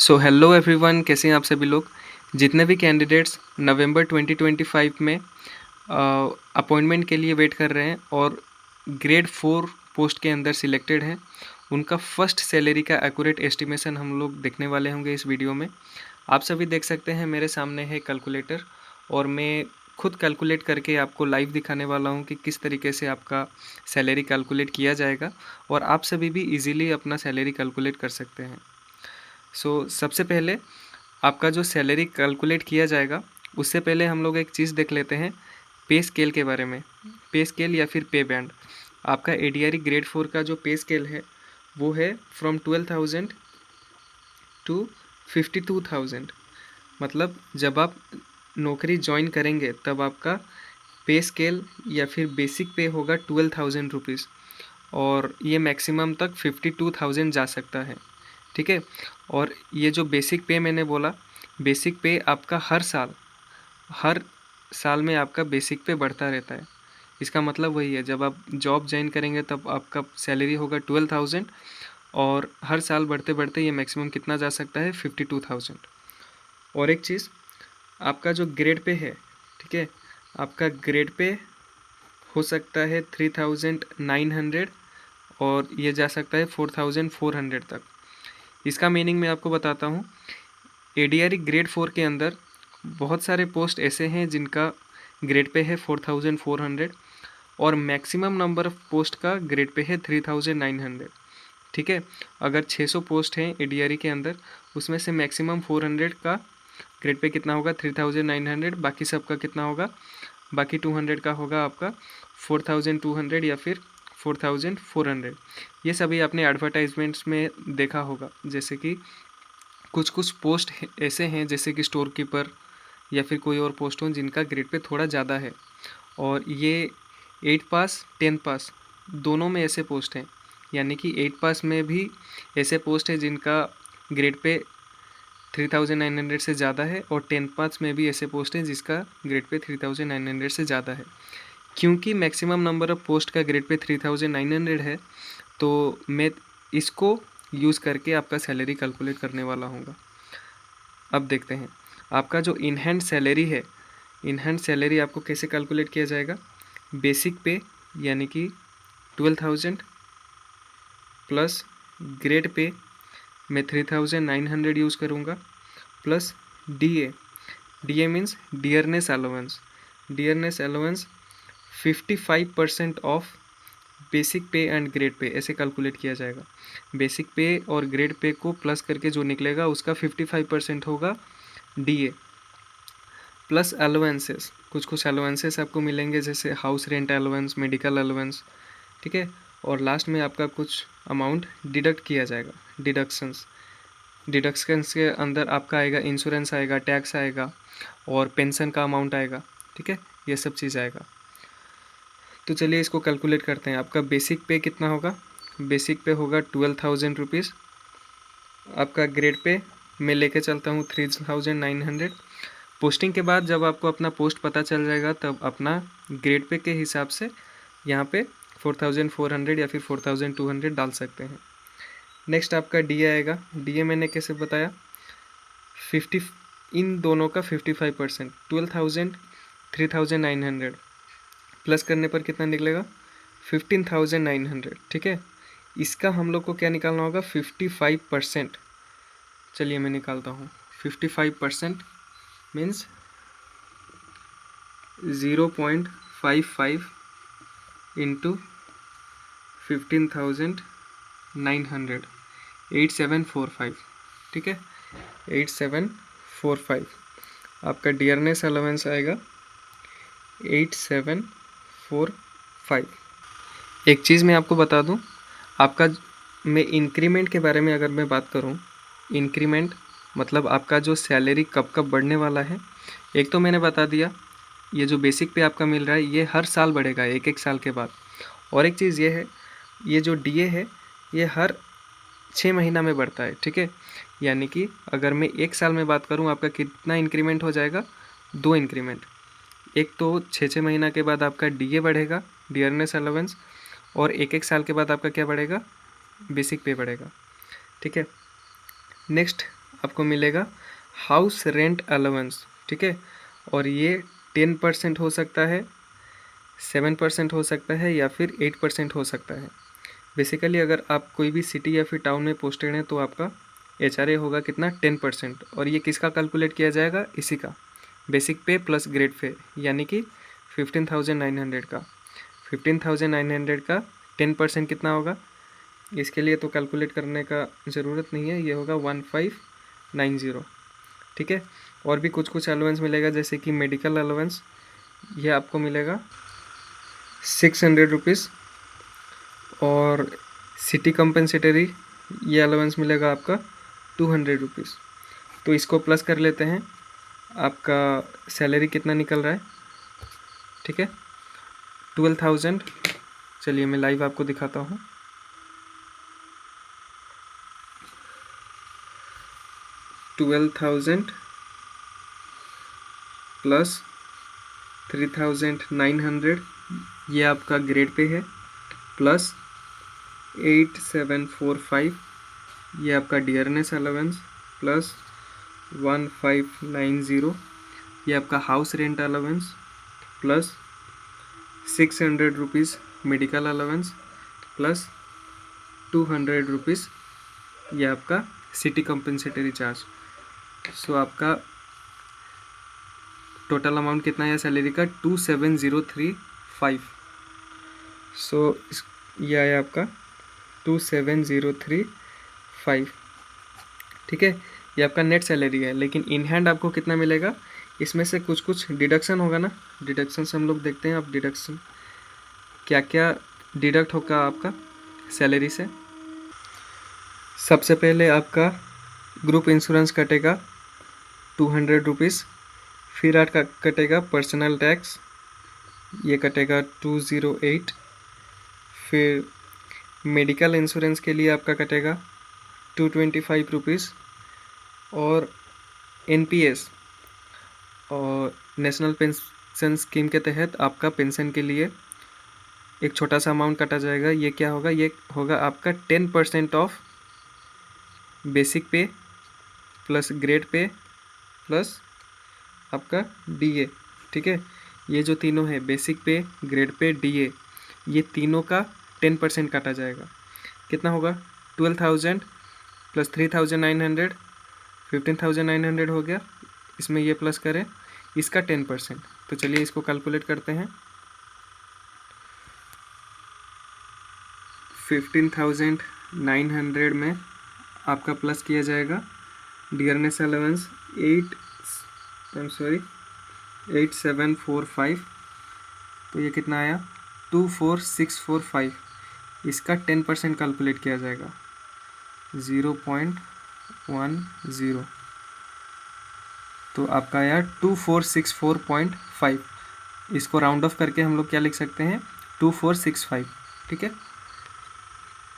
So hello everyone, कैसे हैं आप सभी लोग। जितने भी कैंडिडेट्स नवंबर 2025 में अपॉइंटमेंट के लिए वेट कर रहे हैं और ग्रेड 4 पोस्ट के अंदर सिलेक्टेड हैं, उनका फर्स्ट सैलरी का एक्यूरेट एस्टिमेशन हम लोग देखने वाले होंगे इस वीडियो में। आप सभी देख सकते हैं मेरे सामने है कैलकुलेटर और मैं खुद कैलकुलेट करके आपको लाइव दिखाने वाला हूं कि किस तरीके से आपका सैलरी कैलकुलेट किया जाएगा और आप सभी भी इजीली अपना सैलरी कैलकुलेट कर सकते हैं। सबसे पहले आपका जो सैलरी कैलकुलेट किया जाएगा उससे पहले हम लोग एक चीज़ देख लेते हैं पे स्केल के बारे में। पे स्केल या फिर पे बैंड, आपका एडीआरई ग्रेड 4 का जो पे स्केल है वो है फ्रॉम 12,000 टू 52,000। मतलब जब आप नौकरी ज्वाइन करेंगे तब आपका पे स्केल या फिर बेसिक पे होगा 12,000 रुपीज़ और ये मैक्सिमम तक 52,000 जा सकता है। ठीक है। और ये जो बेसिक पे मैंने बोला, बेसिक पे आपका हर साल में आपका बेसिक पे बढ़ता रहता है। इसका मतलब वही है, जब आप जॉब ज्वाइन करेंगे तब आपका सैलरी होगा 12,000 और हर साल बढ़ते बढ़ते ये मैक्सिमम कितना जा सकता है 52,000। और एक चीज़, आपका जो ग्रेड पे है, ठीक है, आपका ग्रेड पे हो सकता है 3,900 और ये जा सकता है 4,400 तक। इसका मीनिंग मैं आपको बताता हूँ। एडीआरई ग्रेड 4 के अंदर बहुत सारे पोस्ट ऐसे हैं जिनका ग्रेड पे है 4,400 और मैक्सिमम नंबर ऑफ पोस्ट का ग्रेड पे है 3,900। ठीक है। अगर 600 पोस्ट हैं एडीआरई के अंदर, उसमें से मैक्सिमम 400 का ग्रेड पे कितना होगा 3,900, बाकी सबका कितना होगा, बाकी 200 का होगा आपका 4,200 या फिर 4,400। ये सभी आपने एडवर्टाइजमेंट्स में देखा होगा। जैसे कि कुछ कुछ पोस्ट ऐसे हैं जैसे कि स्टोर कीपर या फिर कोई और पोस्ट हो जिनका ग्रेड पे थोड़ा ज़्यादा है और ये 8 पास 10 पास दोनों में ऐसे पोस्ट हैं। यानी कि 8 पास में भी ऐसे पोस्ट है जिनका ग्रेड पे 3,900 से ज़्यादा है और 10 पास में भी ऐसे पोस्ट हैं जिसका ग्रेड पे 3,900 से ज़्यादा है। क्योंकि मैक्सिमम नंबर ऑफ पोस्ट का ग्रेड पे 3,900 है, तो मैं इसको यूज़ करके आपका सैलरी कैलकुलेट करने वाला हूँ। अब देखते हैं आपका जो इन हैंड सैलरी है, इन हैंड सैलरी आपको कैसे कैलकुलेट किया जाएगा। बेसिक पे यानी कि 12,000 प्लस ग्रेड पे मैं 3,900 यूज़ करूँगा plus D A means dearness allowance. Dearness allowance 55% of basic पे एंड ग्रेड पे ऐसे कैलकुलेट किया जाएगा। बेसिक पे और ग्रेड पे को प्लस करके जो निकलेगा उसका 55% होगा डीए प्लस अलाउंसेस। कुछ कुछ अलाउंसेस आपको मिलेंगे जैसे house rent allowance, medical allowance. ठीक है। और लास्ट में आपका कुछ अमाउंट डिडक्ट किया जाएगा। डिडक्शंस के अंदर आपका आएगा इंश्योरेंस आएगा, टैक्स आएगा और पेंशन का अमाउंट आएगा। ठीक है, ये सब चीज़ आएगा। तो चलिए इसको कैलकुलेट करते हैं। आपका बेसिक पे कितना होगा, बेसिक पे होगा 12,000 रुपीज़। आपका ग्रेड पे मैं लेके चलता हूँ 3,900। पोस्टिंग के बाद जब आपको अपना पोस्ट पता चल जाएगा तब अपना ग्रेड पे के हिसाब से यहाँ पे 4,400 या फिर 4,200 डाल सकते हैं। नेक्स्ट आपका डी आएगा। डी मैंने कैसे बताया, 50 इन दोनों का 55%, 12,000 3,900 प्लस करने पर कितना निकलेगा 15,900। ठीक है। इसका हम लोग को क्या निकालना होगा 55%। चलिए मैं निकालता हूँ। 55% मीन्स 0.55 इंटू 15,900, 8745। ठीक है, 8745। आपका डियरनेस अलाउंस आएगा 8745। एक चीज़ मैं आपको बता दूं, आपका मैं इंक्रीमेंट के बारे में अगर मैं बात करूं, इंक्रीमेंट मतलब आपका जो सैलरी कब कब बढ़ने वाला है। एक तो मैंने बता दिया, ये जो बेसिक पे आपका मिल रहा है ये हर साल बढ़ेगा, एक एक साल के बाद। और एक चीज़ ये है, ये जो डीए है ये हर 6 महीना में बढ़ता है। ठीक है। यानी कि अगर मैं एक साल में बात करूं आपका कितना इंक्रीमेंट हो जाएगा, 2 इंक्रीमेंट। एक तो 6 महीना के बाद आपका डीए बढ़ेगा, डियरनेस अलाउंस, और एक एक साल के बाद आपका क्या बढ़ेगा, बेसिक पे बढ़ेगा। ठीक है। नेक्स्ट आपको मिलेगा हाउस रेंट अलाउंस, ठीक है। और ये 10% हो सकता है, 7% हो सकता है या फिर 8% हो सकता है। बेसिकली अगर आप कोई भी सिटी या फिर टाउन में पोस्टेड हैं तो आपका HRA होगा कितना, 10%। और ये किसका कैलकुलेट किया जाएगा, इसी का बेसिक पे प्लस ग्रेड पे, यानी कि 15,900 का। 15,900 का 10% कितना होगा, इसके लिए तो कैलकुलेट करने का ज़रूरत नहीं है, ये होगा 1590, ठीक है। और भी कुछ कुछ अलाउंस मिलेगा, जैसे कि मेडिकल अलाउंस, ये आपको मिलेगा 600 रुपीज़। और सिटी कंपनसेटरी ये अलाउंस मिलेगा आपका 200 रुपीज़। तो इसको प्लस कर लेते हैं, आपका सैलरी कितना निकल रहा है, ठीक है, 12,000। चलिए मैं लाइव आपको दिखाता हूँ। 12,000 प्लस 3,900 ये आपका ग्रेड पे है, प्लस 8745 ये आपका डियरनेस अलाउंस, प्लस 1590 ये आपका house rent allowance, plus 600 rupees medical allowance, plus 200 rupees ये आपका सिटी कंपनसेटरी चार्ज। सो आपका टोटल अमाउंट कितना है सैलरी का, 27,035। सो ये आया आपका 27,035, ठीक है। ये आपका नेट सैलरी है, लेकिन इन हैंड आपको कितना मिलेगा, इसमें से कुछ कुछ डिडक्शन होगा ना। डिडक्शन से हम लोग देखते हैं, अब डिडक्शन क्या क्या डिडक्ट होगा आपका सैलरी से। सबसे पहले आपका ग्रुप इंश्योरेंस कटेगा 200 रुपीज़, फिर आपका कटेगा पर्सनल टैक्स, ये कटेगा 208। फिर मेडिकल इंश्योरेंस के लिए आपका कटेगा 225 रुपीज़। और NPS और नेशनल पेंशन स्कीम के तहत आपका पेंशन के लिए एक छोटा सा अमाउंट काटा जाएगा। ये क्या होगा, ये होगा आपका 10% ऑफ बेसिक पे प्लस ग्रेड पे प्लस आपका DA, ठीक है। ये जो तीनों है, बेसिक पे, ग्रेड पे, DA, ये तीनों का 10% काटा जाएगा। कितना होगा, 12,000 प्लस 3,900, 15,900 हो गया। इसमें ये प्लस करें इसका 10%। तो चलिए इसको कैलकुलेट करते हैं। 15,900 में आपका प्लस किया जाएगा डियरनेस अलाउंस 8745, तो ये कितना आया, 24,645। इसका 10% कैलकुलेट किया जाएगा 0.10, तो आपका आया 2464.5। इसको राउंड ऑफ करके हम लोग क्या लिख सकते हैं, 2465, ठीक है।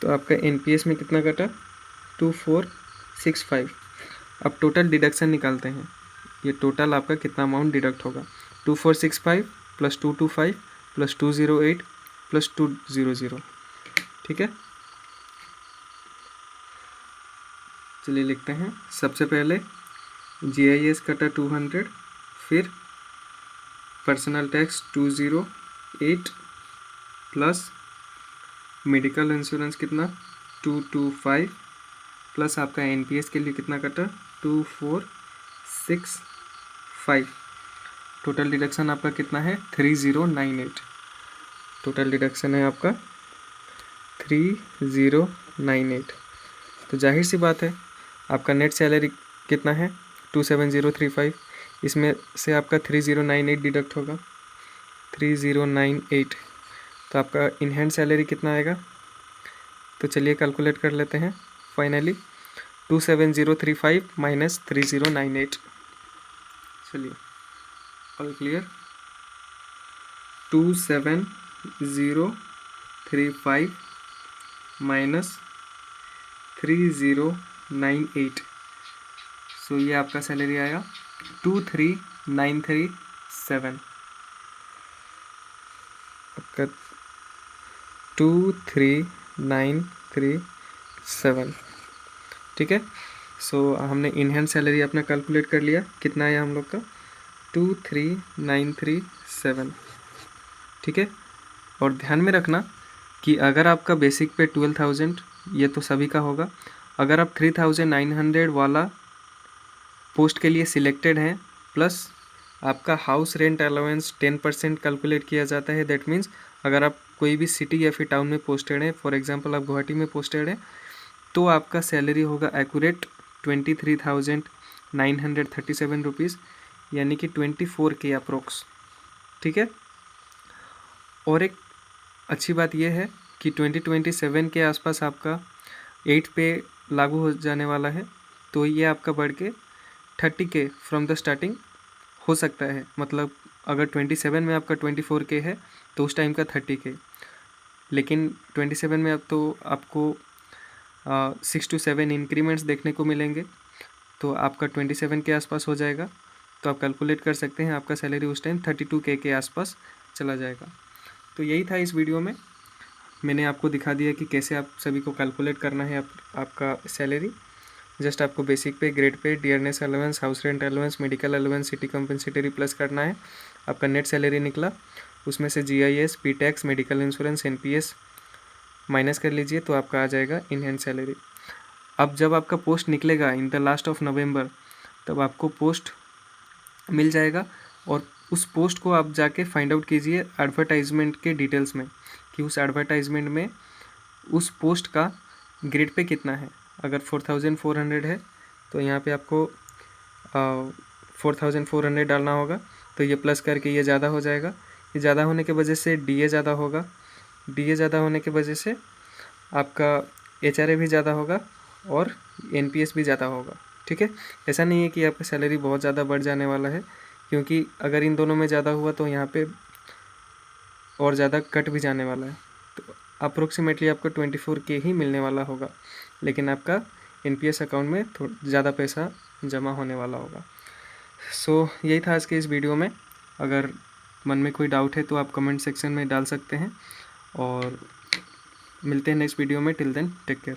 तो आपका NPS में कितना कटा, 2465। अब टोटल डिडक्शन निकालते हैं, ये टोटल आपका कितना अमाउंट डिडक्ट होगा, 2465 प्लस 225 प्लस 208 प्लस 200, ठीक है। चलिए लिखते हैं। सबसे पहले GIS कटा 200, फिर personal tax 208 plus medical insurance कितना 225 प्लस आपका NPS के लिए कितना कटा 2465। टोटल डिडक्शन आपका कितना है 3098। टोटल डिडक्शन है आपका 3098। तो जाहिर सी बात है आपका नेट सैलरी कितना है 27035, इसमें से आपका 3098 डिडक्ट होगा, 3098। तो आपका इन हैंड सैलरी कितना आएगा, तो चलिए कैलकुलेट कर लेते हैं। फाइनली 27035 माइनस 3098, चलिए ऑल क्लियर। 27035 माइनस 3098, सो ये आपका सैलरी आया 23937। आपका 23937, ठीक है। सो हमने इन हैंड सैलरी अपना कैलकुलेट कर लिया, कितना आया हम लोग का 23,937, ठीक है। और ध्यान में रखना कि अगर आपका बेसिक पे 12,000, ये तो सभी का होगा, अगर आप 3,900 वाला पोस्ट के लिए सिलेक्टेड हैं प्लस आपका हाउस रेंट अलाउंस 10% कैलकुलेट किया जाता है। दैट मीन्स अगर आप कोई भी सिटी या फिर टाउन में पोस्टेड हैं, फॉर एग्जांपल आप गुवाहाटी में पोस्टेड हैं, तो आपका सैलरी होगा एक्यूरेट 23,937 रुपीज़, यानी कि 24K अप्रोक्स, ठीक है। और एक अच्छी बात यह है कि 2027 के आसपास आपका 8 पे लागू हो जाने वाला है, तो ये आपका बढ़ के 30K फ्रॉम द स्टार्टिंग हो सकता है। मतलब अगर 27 में आपका 24K है तो उस टाइम का 30K, लेकिन 27 में अब तो आपको 6 to 7 इंक्रीमेंट्स देखने को मिलेंगे, तो आपका 27 के आसपास हो जाएगा। तो आप कैलकुलेट कर सकते हैं आपका सैलरी उस टाइम 32K के आसपास चला जाएगा। तो यही था इस वीडियो में, मैंने आपको दिखा दिया कि कैसे आप सभी को कैलकुलेट करना है आपका सैलरी। जस्ट आपको बेसिक पे, grade pay, dearness allowance, house rent allowance, medical allowance, city compensatory plus करना है। आपका नेट सैलरी निकला, उसमें से GIS, P tax, medical insurance, NPS minus कर लीजिए, तो आपका आ जाएगा इन हैंड सैलरी। अब जब आपका पोस्ट निकलेगा in the last of November, तब आपको पोस्ट मिल जाएगा, और उस पोस्ट को आप जाके फाइंड आउट कीजिए एडवर्टाइजमेंट के डिटेल्स में कि उस एडवर्टाइजमेंट में उस पोस्ट का ग्रेड पे कितना है। अगर 4,400 है तो यहाँ पे आपको 4,400 डालना होगा, तो ये प्लस करके ये ज़्यादा हो जाएगा। ये ज़्यादा होने के वजह से DA ज़्यादा होगा, DA ज़्यादा होने की वजह से आपका HRA भी ज़्यादा होगा और NPS भी ज़्यादा होगा, ठीक है। ऐसा नहीं है कि आपका सैलरी बहुत ज़्यादा बढ़ जाने वाला है, क्योंकि अगर इन दोनों में ज़्यादा हुआ तो यहाँ पे और ज़्यादा कट भी जाने वाला है। तो अप्रोक्सीमेटली आपको 24K ही मिलने वाला होगा, लेकिन आपका NPS अकाउंट में थोड़ा ज़्यादा पैसा जमा होने वाला होगा। सो यही था आज के इस वीडियो में। अगर मन में कोई डाउट है तो आप कमेंट सेक्शन में डाल सकते हैं, और मिलते हैं नेक्स्ट वीडियो में। Till then take care.